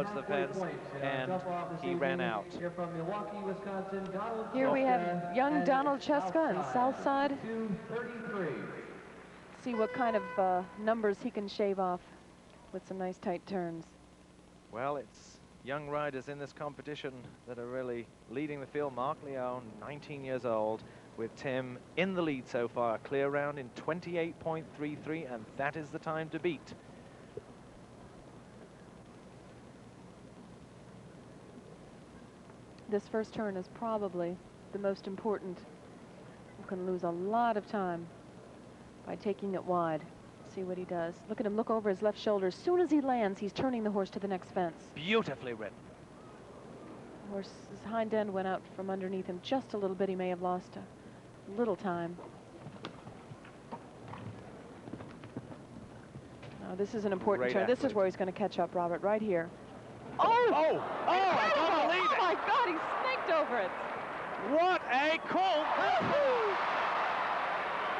towards the fence, and he ran out. Here we have young Donald Cheska in Southside. See what kind of numbers he can shave off with some nice tight turns. Well, it's young riders in this competition that are really leading the field. Mark Leone, 19 years old, with Tim in the lead so far. A clear round in 28.33, and that is the time to beat. This first turn is probably the most important. You can lose a lot of time by taking it wide. See what he does. Look at him look over his left shoulder. As soon as he lands, he's turning the horse to the next fence. Beautifully ridden. Horse's hind end went out from underneath him just a little bit. He may have lost a little time. Now this is an important turn. This is where he's going to catch up, Robert, right here. Oh! Oh! Oh! I can't believe it! Oh my God! He snaked over it. What a call!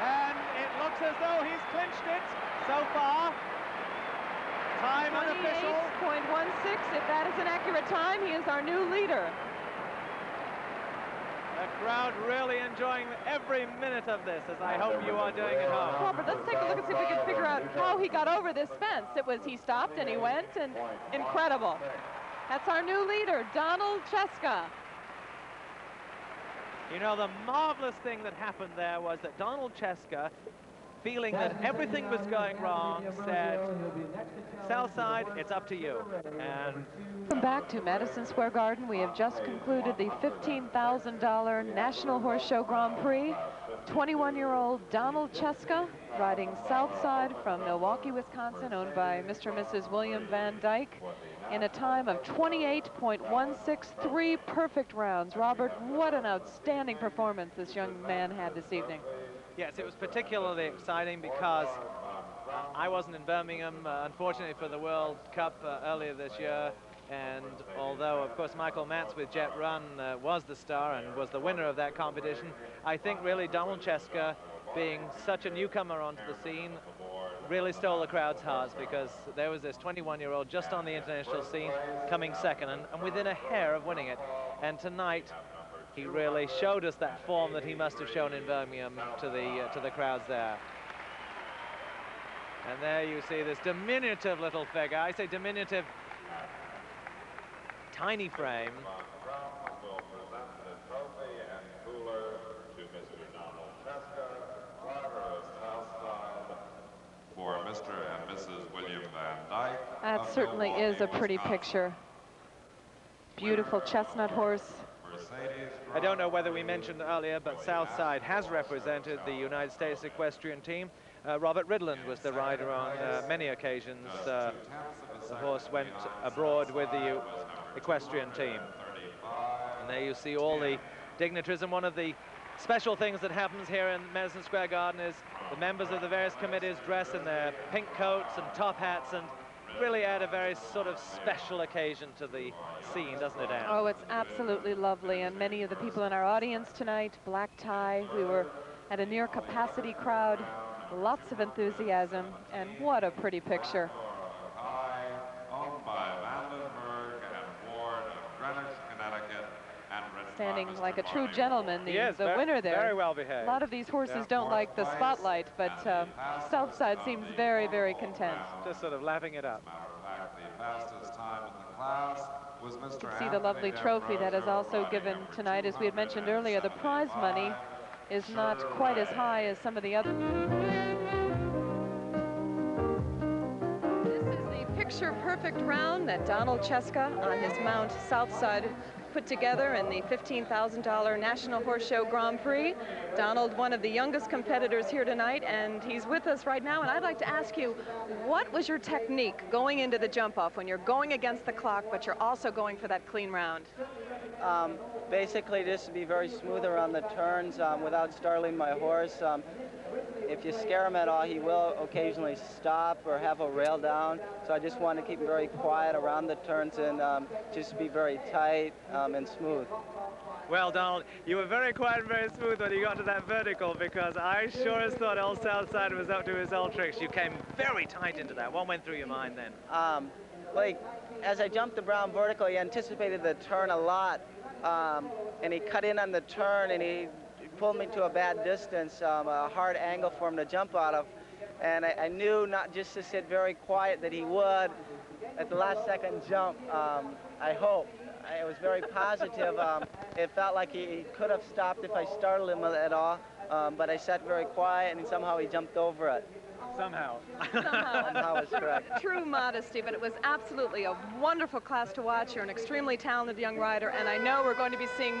And it looks as though he's clinched it so far. Time unofficial. 28.16. If that is an accurate time, he is our new leader. The crowd really enjoying every minute of this, as I hope you are doing at home. Robert, let's take a look and see if we can figure out how he got over this fence. It was he stopped and he went, and incredible. That's our new leader, Donald Cheska. You know, the marvelous thing that happened there was that Donald Cheska, feeling that everything was going wrong, said, Southside, it's up to you. And welcome back to Madison Square Garden. We have just concluded the $15,000 National Horse Show Grand Prix. 21-year-old Donald Cheska riding Southside from Milwaukee, Wisconsin, owned by Mr. and Mrs. William Van Dyke, in a time of 28.163 perfect rounds. Robert, what an outstanding performance this young man had this evening. Yes, it was particularly exciting because I wasn't in Birmingham, unfortunately, for the World Cup earlier this year. And although, of course, Michael Matz with Jet Run was the star and was the winner of that competition, I think really Donald Cheska, being such a newcomer onto the scene, really stole the crowd's hearts, because there was this 21-year-old just on the international scene coming second and within a hair of winning it. And tonight, he really showed us that form that he must have shown in Birmingham to the crowds there. And there you see this diminutive little figure. I say diminutive, tiny frame. Will present the trophy and cooler to Mr. Donald Cheska, driver of Southside, for Mr. and Mrs. William Van Dyke. That certainly is a pretty picture. Beautiful chestnut horse. I don't know whether we mentioned earlier, but Southside has represented the United States equestrian team. Robert Ridland was the rider on many occasions. The horse went abroad with the equestrian team. And there you see all the dignitaries, and one of the special things that happens here in Madison Square Garden is the members of the various committees dress in their pink coats and top hats, and really add a very sort of special occasion to the scene, doesn't it, Anne? Oh, it's absolutely lovely. And many of the people in our audience tonight, black tie, we were at a near capacity crowd, lots of enthusiasm, and what a pretty picture. Owned by Vandenberg and Ward of Greenwich, Connecticut, and standing like a true gentleman, the winner there. Very well behaved. A lot of these horses don't like the spotlight, but Southside seems very, very content. Just sort of lapping it up. The fastest time in the class was Mr. You can see the lovely trophy that is also given tonight. As we had mentioned earlier, the prize money is not quite as high as some of the other. This is the picture-perfect round that Donald Cheska on his mount Southside put together in the $15,000 National Horse Show Grand Prix. Donald, one of the youngest competitors here tonight, and he's with us right now. And I'd like to ask you, what was your technique going into the jump-off when you're going against the clock, but you're also going for that clean round? Basically, just to be very smooth around the turns without startling my horse. If you scare him at all, he will occasionally stop or have a rail down. So I just want to keep him very quiet around the turns and just be very tight and smooth. Well, Donald, you were very quiet and very smooth when you got to that vertical, because I sure as thought old Southside was up to his old tricks. You came very tight into that. What went through your mind then? Well, as I jumped the brown vertical, he anticipated the turn a lot, and he cut in on the turn, and he pulled me to a bad distance, a hard angle for him to jump out of. And I knew not just to sit very quiet that he would at the last second jump. I hope. I was very positive. It felt like he could have stopped if I startled him at all, but I sat very quiet, and somehow he jumped over it. Somehow. Somehow is correct. True modesty, but it was absolutely a wonderful class to watch. You're an extremely talented young rider, and I know we're going to be seeing more